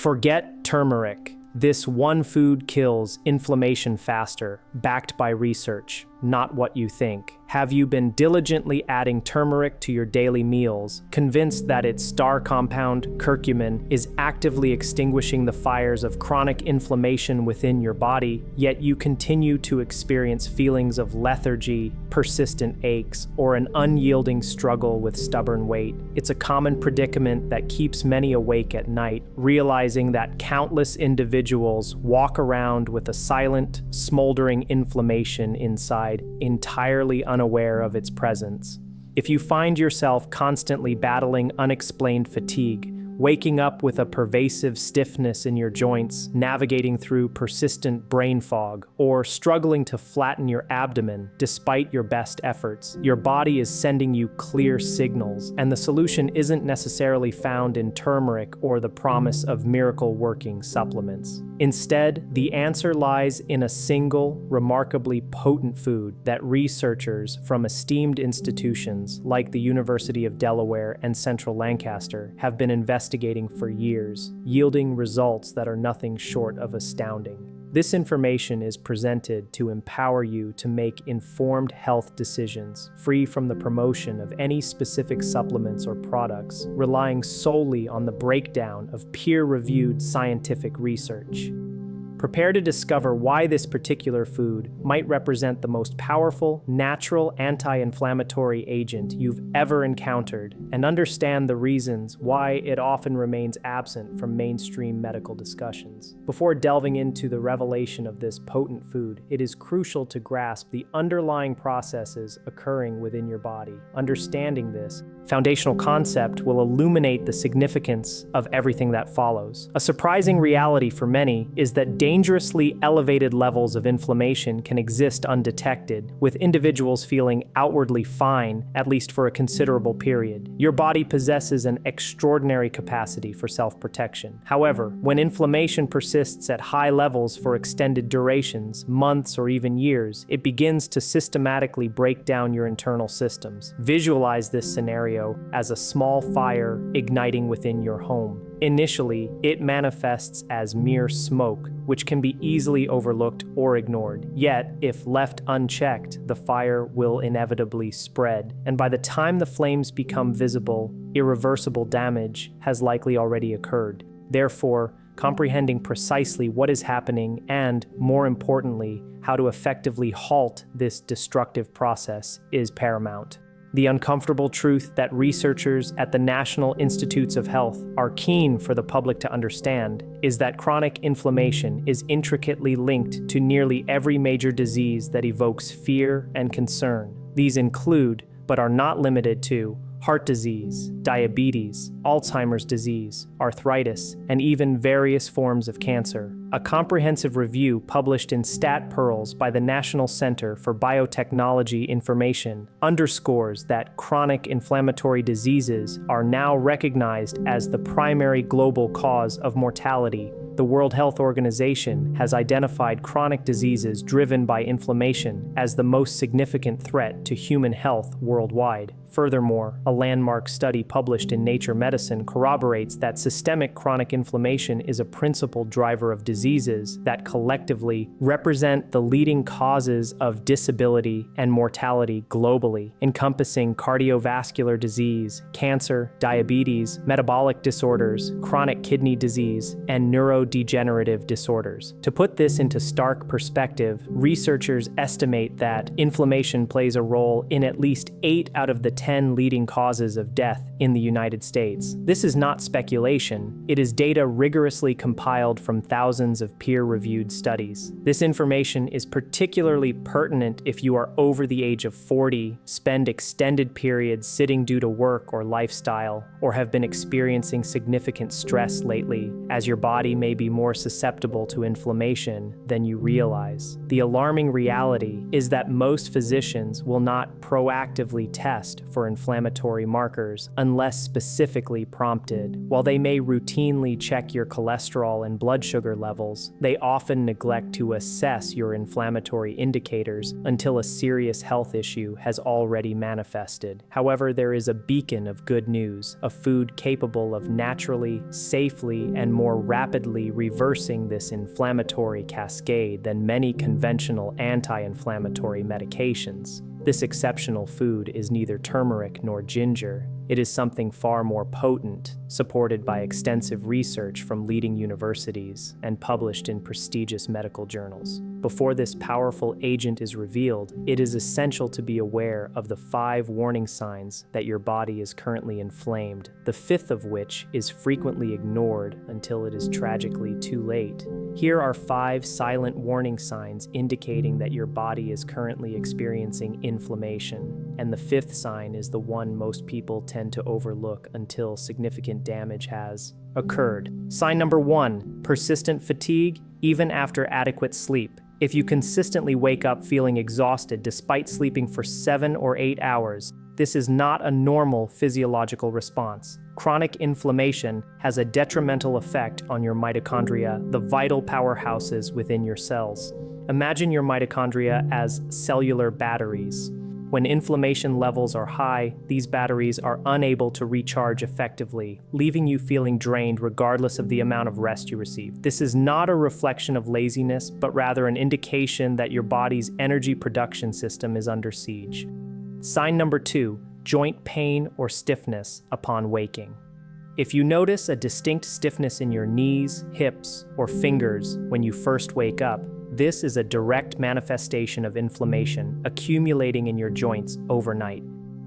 Forget turmeric. This one food kills inflammation faster, backed by research, not what you think. Have you been diligently adding turmeric to your daily meals, convinced that its star compound, curcumin, is actively extinguishing the fires of chronic inflammation within your body, yet you continue to experience feelings of lethargy, persistent aches, or an unyielding struggle with stubborn weight? It's a common predicament that keeps many awake at night, realizing that countless individuals walk around with a silent, smoldering inflammation inside, entirely unaware of its presence. If you find yourself constantly battling unexplained fatigue, waking up with a pervasive stiffness in your joints, navigating through persistent brain fog, or struggling to flatten your abdomen despite your best efforts, your body is sending you clear signals, and the solution isn't necessarily found in turmeric or the promise of miracle-working supplements. Instead, the answer lies in a single, remarkably potent food that researchers from esteemed institutions like the University of Delaware and Central Lancaster have been investigating for years, yielding results that are nothing short of astounding. This information is presented to empower you to make informed health decisions, free from the promotion of any specific supplements or products, relying solely on the breakdown of peer-reviewed scientific research. Prepare to discover why this particular food might represent the most powerful, natural anti-inflammatory agent you've ever encountered, and understand the reasons why it often remains absent from mainstream medical discussions. Before delving into the revelation of this potent food, it is crucial to grasp the underlying processes occurring within your body. Understanding this foundational concept will illuminate the significance of everything that follows. A surprising reality for many is that dangerously elevated levels of inflammation can exist undetected, with individuals feeling outwardly fine, at least for a considerable period. Your body possesses an extraordinary capacity for self-protection. However, when inflammation persists at high levels for extended durations, months or even years, it begins to systematically break down your internal systems. Visualize this scenario as a small fire igniting within your home. Initially, it manifests as mere smoke, which can be easily overlooked or ignored. Yet, if left unchecked, the fire will inevitably spread, and by the time the flames become visible, irreversible damage has likely already occurred. Therefore, comprehending precisely what is happening and, more importantly, how to effectively halt this destructive process is paramount. The uncomfortable truth that researchers at the National Institutes of Health are keen for the public to understand is that chronic inflammation is intricately linked to nearly every major disease that evokes fear and concern. These include, but are not limited to, heart disease, diabetes, Alzheimer's disease, arthritis, and even various forms of cancer. A comprehensive review published in Stat Pearls by the National Center for Biotechnology Information underscores that chronic inflammatory diseases are now recognized as the primary global cause of mortality. The World Health Organization has identified chronic diseases driven by inflammation as the most significant threat to human health worldwide. Furthermore, a landmark study published in Nature Medicine corroborates that systemic chronic inflammation is a principal driver of diseases that collectively represent the leading causes of disability and mortality globally, encompassing cardiovascular disease, cancer, diabetes, metabolic disorders, chronic kidney disease, and neurodegenerative disorders. To put this into stark perspective, researchers estimate that inflammation plays a role in at least 8 out of the 10 leading causes of death in the United States. This is not speculation, it is data rigorously compiled from thousands of peer-reviewed studies. This information is particularly pertinent if you are over the age of 40, spend extended periods sitting due to work or lifestyle, or have been experiencing significant stress lately, as your body may be more susceptible to inflammation than you realize. The alarming reality is that most physicians will not proactively test for inflammatory markers unless specifically prompted. While they may routinely check your cholesterol and blood sugar levels, they often neglect to assess your inflammatory indicators until a serious health issue has already manifested. However, there is a beacon of good news, a food capable of naturally, safely, and more rapidly reversing this inflammatory cascade than many conventional anti-inflammatory medications. This exceptional food is neither turmeric nor ginger. It is something far more potent, supported by extensive research from leading universities and published in prestigious medical journals. Before this powerful agent is revealed, it is essential to be aware of the 5 warning signs that your body is currently inflamed, the 5th of which is frequently ignored until it is tragically too late. Here are 5 silent warning signs indicating that your body is currently experiencing inflammation, and the 5th sign is the one most people tend to overlook until significant damage has occurred. Sign number 1, persistent fatigue, even after adequate sleep. If you consistently wake up feeling exhausted despite sleeping for 7 or 8 hours, this is not a normal physiological response. Chronic inflammation has a detrimental effect on your mitochondria, the vital powerhouses within your cells. Imagine your mitochondria as cellular batteries. When inflammation levels are high, these batteries are unable to recharge effectively, leaving you feeling drained regardless of the amount of rest you receive. This is not a reflection of laziness, but rather an indication that your body's energy production system is under siege. Sign number 2, joint pain or stiffness upon waking. If you notice a distinct stiffness in your knees, hips, or fingers when you first wake up, this is a direct manifestation of inflammation accumulating in your joints overnight.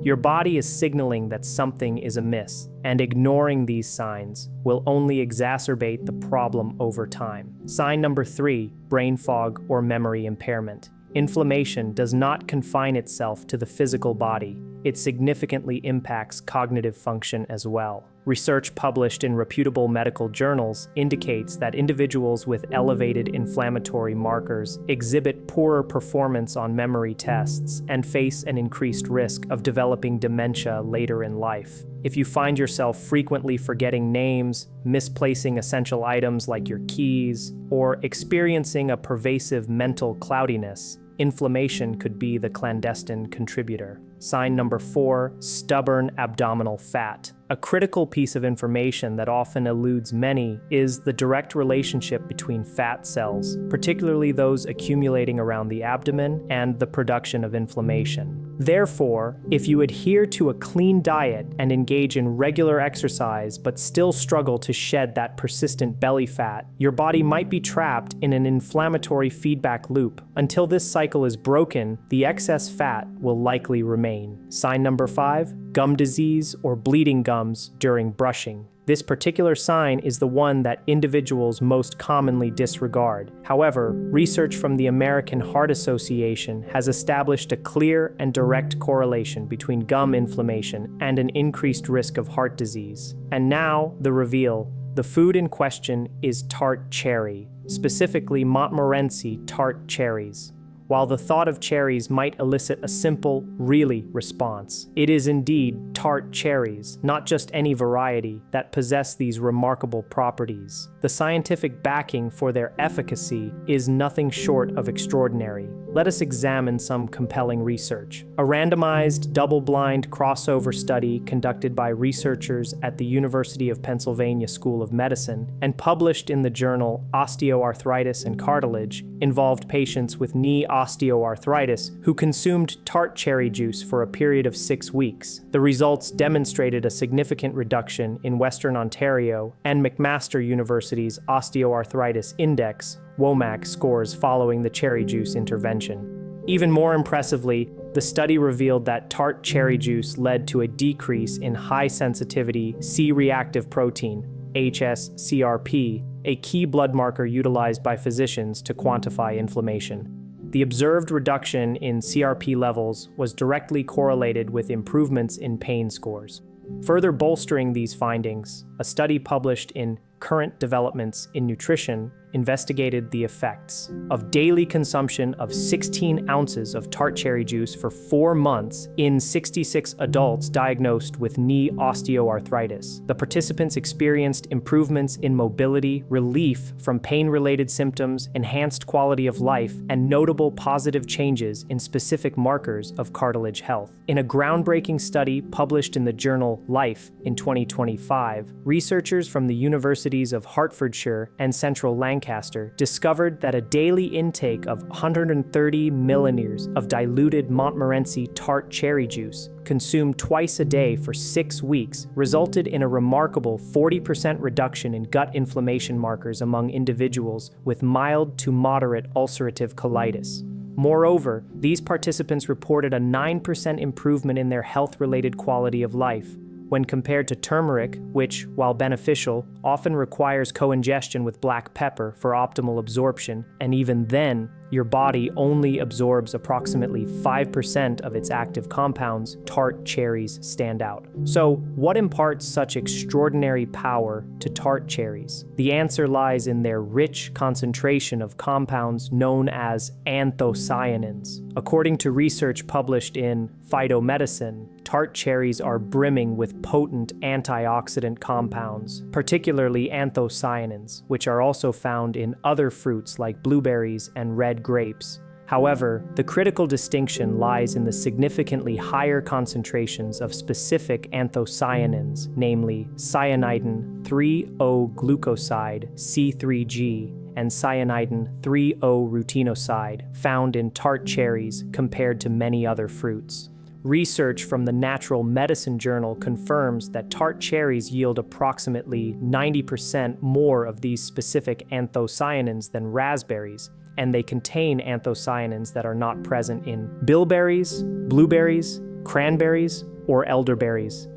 Your body is signaling that something is amiss, and ignoring these signs will only exacerbate the problem over time. Sign number 3, brain fog or memory impairment. Inflammation does not confine itself to the physical body. It significantly impacts cognitive function as well. Research published in reputable medical journals indicates that individuals with elevated inflammatory markers exhibit poorer performance on memory tests and face an increased risk of developing dementia later in life. If you find yourself frequently forgetting names, misplacing essential items like your keys, or experiencing a pervasive mental cloudiness, inflammation could be the clandestine contributor. Sign number 4, stubborn abdominal fat. A critical piece of information that often eludes many is the direct relationship between fat cells, particularly those accumulating around the abdomen, and the production of inflammation. Therefore, if you adhere to a clean diet and engage in regular exercise but still struggle to shed that persistent belly fat, your body might be trapped in an inflammatory feedback loop. Until this cycle is broken, the excess fat will likely remain. Sign number 5, gum disease or bleeding gums during brushing. This particular sign is the one that individuals most commonly disregard. However, research from the American Heart Association has established a clear and direct correlation between gum inflammation and an increased risk of heart disease. And now, the reveal. The food in question is tart cherry, specifically Montmorency tart cherries. While the thought of cherries might elicit a simple, really response, it is indeed tart cherries, not just any variety, that possess these remarkable properties. The scientific backing for their efficacy is nothing short of extraordinary. Let us examine some compelling research. A randomized, double-blind crossover study conducted by researchers at the University of Pennsylvania School of Medicine and published in the journal Osteoarthritis and Cartilage involved patients with knee osteoarthritis who consumed tart cherry juice for a period of 6 weeks. The results demonstrated a significant reduction in Western Ontario and McMaster University's Osteoarthritis Index (WOMAC) scores following the cherry juice intervention. Even more impressively, the study revealed that tart cherry juice led to a decrease in high-sensitivity C-reactive protein, hsCRP, a key blood marker utilized by physicians to quantify inflammation. The observed reduction in CRP levels was directly correlated with improvements in pain scores. Further bolstering these findings, a study published in Current Developments in Nutrition investigated the effects of daily consumption of 16 ounces of tart cherry juice for 4 months in 66 adults diagnosed with knee osteoarthritis. The participants experienced improvements in mobility, relief from pain-related symptoms, enhanced quality of life, and notable positive changes in specific markers of cartilage health. In a groundbreaking study published in the journal Life in 2025, researchers from the universities of Hertfordshire and Central Lancaster discovered that a daily intake of 130 milliliters of diluted Montmorency tart cherry juice, consumed twice a day for 6 weeks, resulted in a remarkable 40% reduction in gut inflammation markers among individuals with mild to moderate ulcerative colitis. Moreover, these participants reported a 9% improvement in their health-related quality of life. When compared to turmeric, which, while beneficial, often requires co-ingestion with black pepper for optimal absorption, and even then, your body only absorbs approximately 5% of its active compounds, tart cherries stand out. So, what imparts such extraordinary power to tart cherries? The answer lies in their rich concentration of compounds known as anthocyanins. According to research published in Phytomedicine, tart cherries are brimming with potent antioxidant compounds, particularly anthocyanins, which are also found in other fruits like blueberries and red grapes. However, the critical distinction lies in the significantly higher concentrations of specific anthocyanins, namely cyanidin 3-O-glucoside C3G and cyanidin 3-O-rutinoside, found in tart cherries compared to many other fruits. Research from the Natural Medicine Journal confirms that tart cherries yield approximately 90% more of these specific anthocyanins than raspberries, and they contain anthocyanins that are not present in bilberries, blueberries, cranberries, or elderberries.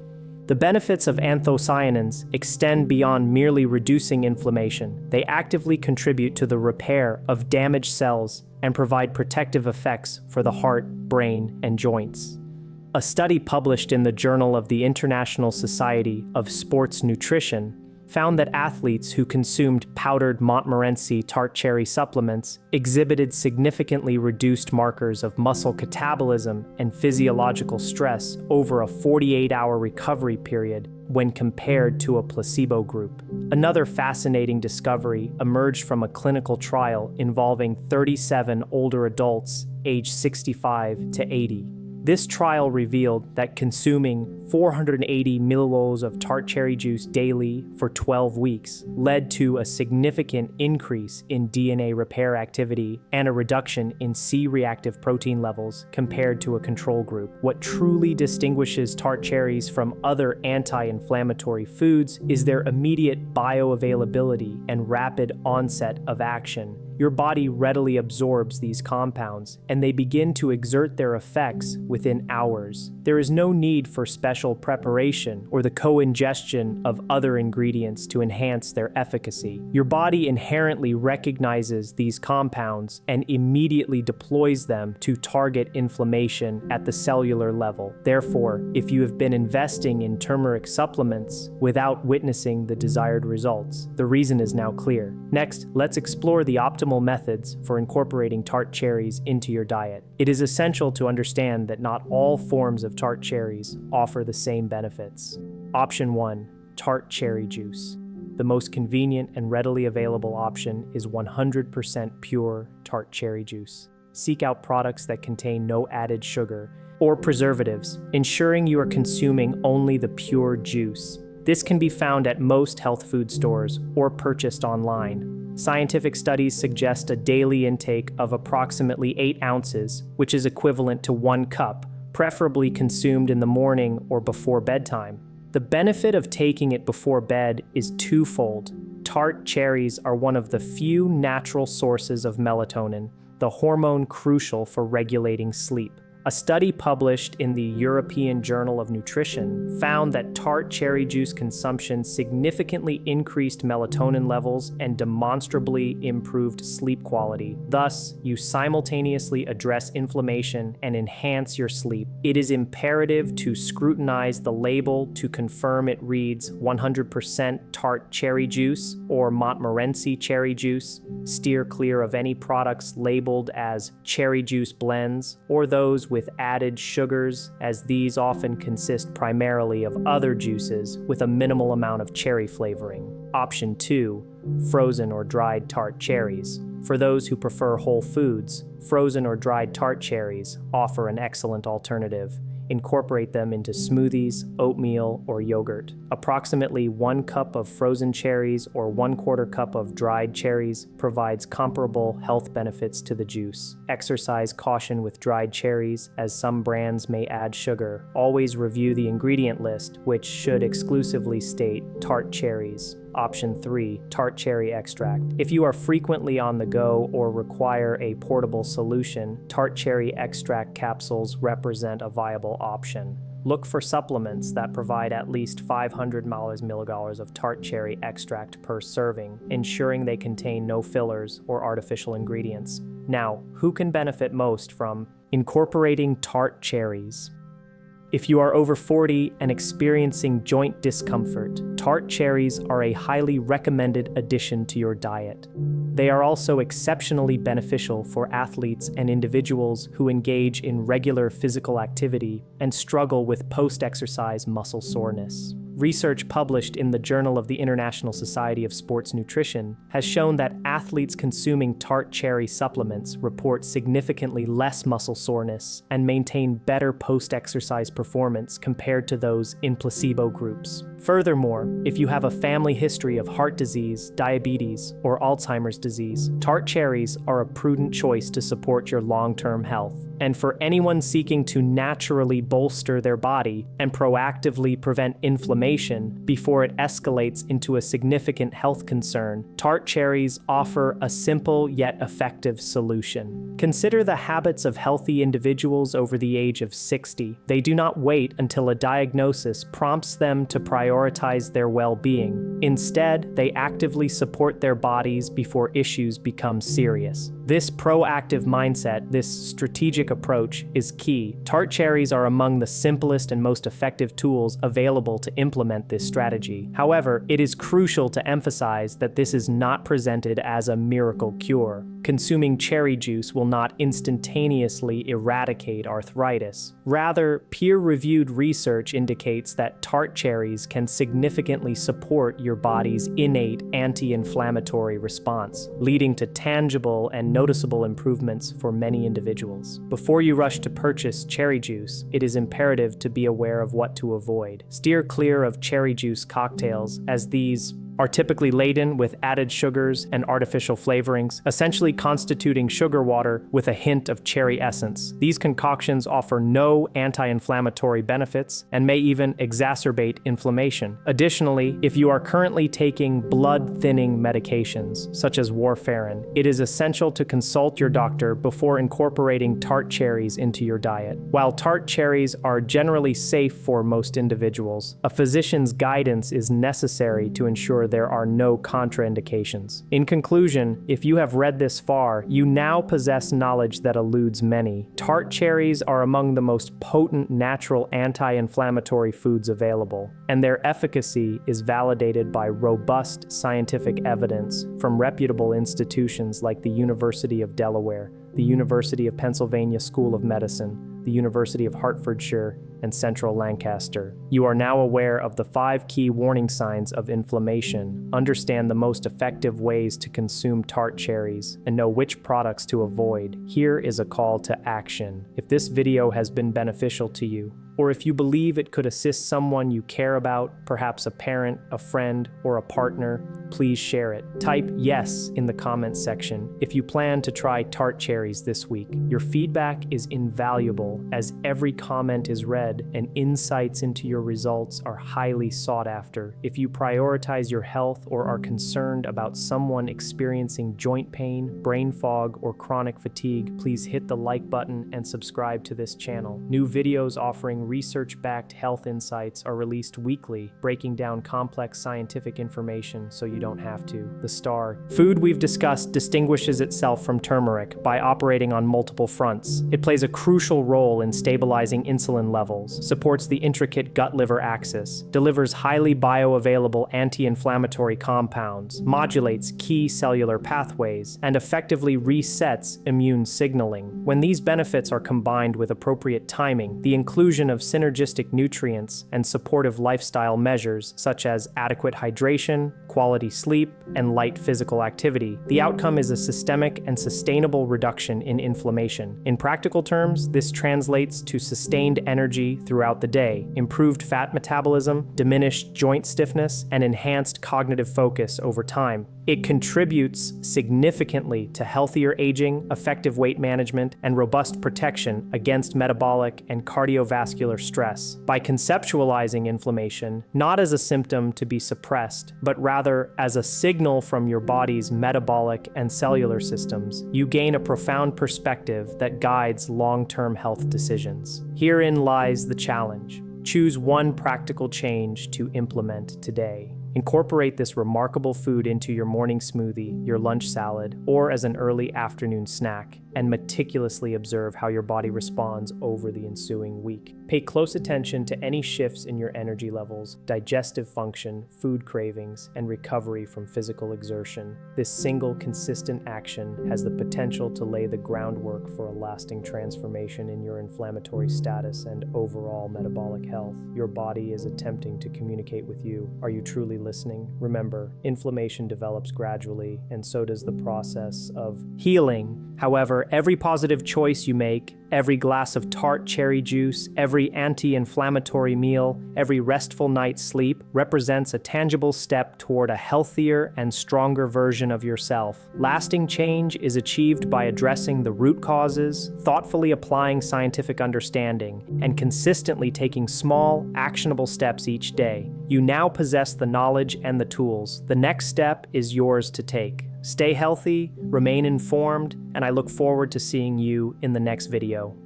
The benefits of anthocyanins extend beyond merely reducing inflammation. They actively contribute to the repair of damaged cells and provide protective effects for the heart, brain, and joints. A study published in the Journal of the International Society of Sports Nutrition found that athletes who consumed powdered Montmorency tart cherry supplements exhibited significantly reduced markers of muscle catabolism and physiological stress over a 48-hour recovery period when compared to a placebo group. Another fascinating discovery emerged from a clinical trial involving 37 older adults aged 65 to 80. This trial revealed that consuming 480 milliliters of tart cherry juice daily for 12 weeks led to a significant increase in DNA repair activity and a reduction in C-reactive protein levels compared to a control group. What truly distinguishes tart cherries from other anti-inflammatory foods is their immediate bioavailability and rapid onset of action. Your body readily absorbs these compounds, and they begin to exert their effects within hours. There is no need for special preparation or the co-ingestion of other ingredients to enhance their efficacy. Your body inherently recognizes these compounds and immediately deploys them to target inflammation at the cellular level. Therefore, if you have been investing in turmeric supplements without witnessing the desired results, the reason is now clear. Next, let's explore the optimal methods for incorporating tart cherries into your diet. It is essential to understand that not all forms of tart cherries offer the same benefits. Option 1. Tart cherry juice. The most convenient and readily available option is 100% pure tart cherry juice. Seek out products that contain no added sugar or preservatives, ensuring you are consuming only the pure juice. This can be found at most health food stores or purchased online. Scientific studies suggest a daily intake of approximately 8 ounces, which is equivalent to 1 cup, preferably consumed in the morning or before bedtime. The benefit of taking it before bed is twofold. Tart cherries are one of the few natural sources of melatonin, the hormone crucial for regulating sleep. A study published in the European Journal of Nutrition found that tart cherry juice consumption significantly increased melatonin levels and demonstrably improved sleep quality. Thus, you simultaneously address inflammation and enhance your sleep. It is imperative to scrutinize the label to confirm it reads 100% tart cherry juice or Montmorency cherry juice. Steer clear of any products labeled as cherry juice blends or those with added sugars, as these often consist primarily of other juices with a minimal amount of cherry flavoring. Option 2, frozen or dried tart cherries. For those who prefer whole foods, frozen or dried tart cherries offer an excellent alternative. Incorporate them into smoothies, oatmeal, or yogurt. Approximately 1 cup of frozen cherries or 1/4 cup of dried cherries provides comparable health benefits to the juice. Exercise caution with dried cherries, as some brands may add sugar. Always review the ingredient list, which should exclusively state tart cherries. Option 3, tart cherry extract. If you are frequently on the go or require a portable solution, tart cherry extract capsules represent a viable option. Look for supplements that provide at least 500 milliliters of tart cherry extract per serving, ensuring they contain no fillers or artificial ingredients. Now, who can benefit most from incorporating tart cherries? If you are over 40 and experiencing joint discomfort, tart cherries are a highly recommended addition to your diet. They are also exceptionally beneficial for athletes and individuals who engage in regular physical activity and struggle with post-exercise muscle soreness. Research published in the Journal of the International Society of Sports Nutrition has shown that athletes consuming tart cherry supplements report significantly less muscle soreness and maintain better post-exercise performance compared to those in placebo groups. Furthermore, if you have a family history of heart disease, diabetes, or Alzheimer's disease, tart cherries are a prudent choice to support your long-term health. And for anyone seeking to naturally bolster their body and proactively prevent inflammation before it escalates into a significant health concern, tart cherries offer a simple yet effective solution. Consider the habits of healthy individuals over the age of 60. They do not wait until a diagnosis prompts them to prioritize their well-being. Instead, they actively support their bodies before issues become serious. This proactive mindset, this strategic approach, is key. Tart cherries are among the simplest and most effective tools available to implement this strategy. However, it is crucial to emphasize that this is not presented as a miracle cure. Consuming cherry juice will not instantaneously eradicate arthritis. Rather, peer-reviewed research indicates that tart cherries can significantly support your body's innate anti-inflammatory response, leading to tangible and noticeable improvements for many individuals. Before you rush to purchase cherry juice, it is imperative to be aware of what to avoid. Steer clear of cherry juice cocktails, as these are typically laden with added sugars and artificial flavorings, essentially constituting sugar water with a hint of cherry essence. These concoctions offer no anti-inflammatory benefits and may even exacerbate inflammation. Additionally, if you are currently taking blood-thinning medications, such as warfarin, it is essential to consult your doctor before incorporating tart cherries into your diet. While tart cherries are generally safe for most individuals, a physician's guidance is necessary to ensure there are no contraindications. In conclusion, if you have read this far, you now possess knowledge that eludes many. Tart cherries are among the most potent natural anti-inflammatory foods available, and their efficacy is validated by robust scientific evidence from reputable institutions like the University of Delaware, the University of Pennsylvania School of Medicine, the University of Hertfordshire, and Central Lancaster. You are now aware of the 5 key warning signs of inflammation, understand the most effective ways to consume tart cherries, and know which products to avoid. Here is a call to action. If this video has been beneficial to you, or if you believe it could assist someone you care about, perhaps a parent, a friend, or a partner, please share it. Type yes in the comments section if you plan to try tart cherries this week. Your feedback is invaluable as every comment is read and insights into your results are highly sought after. If you prioritize your health or are concerned about someone experiencing joint pain, brain fog, or chronic fatigue, please hit the like button and subscribe to this channel. New videos offering research-backed health insights are released weekly, breaking down complex scientific information so you don't have to. The star food we've discussed distinguishes itself from turmeric by operating on multiple fronts. It plays a crucial role in stabilizing insulin levels, supports the intricate gut-liver axis, delivers highly bioavailable anti-inflammatory compounds, modulates key cellular pathways, and effectively resets immune signaling. When these benefits are combined with appropriate timing, the inclusion of synergistic nutrients and supportive lifestyle measures such as adequate hydration, quality sleep, and light physical activity, the outcome is a systemic and sustainable reduction in inflammation. In practical terms, this translates to sustained energy throughout the day, improved fat metabolism, diminished joint stiffness, and enhanced cognitive focus over time. It contributes significantly to healthier aging, effective weight management, and robust protection against metabolic and cardiovascular stress. By conceptualizing inflammation not as a symptom to be suppressed, but rather as a signal from your body's metabolic and cellular systems, you gain a profound perspective that guides long-term health decisions. Herein lies the challenge. Choose one practical change to implement today. Incorporate this remarkable food into your morning smoothie, your lunch salad, or as an early afternoon snack, and meticulously observe how your body responds over the ensuing week. Pay close attention to any shifts in your energy levels, digestive function, food cravings, and recovery from physical exertion. This single, consistent action has the potential to lay the groundwork for a lasting transformation in your inflammatory status and overall metabolic health. Your body is attempting to communicate with you. Are you truly listening? Remember, inflammation develops gradually, and so does the process of healing. However, every positive choice you make, every glass of tart cherry juice, every anti-inflammatory meal, every restful night's sleep represents a tangible step toward a healthier and stronger version of yourself. Lasting change is achieved by addressing the root causes, thoughtfully applying scientific understanding, and consistently taking small, actionable steps each day. You now possess the knowledge and the tools. The next step is yours to take. Stay healthy, remain informed, and I look forward to seeing you in the next video.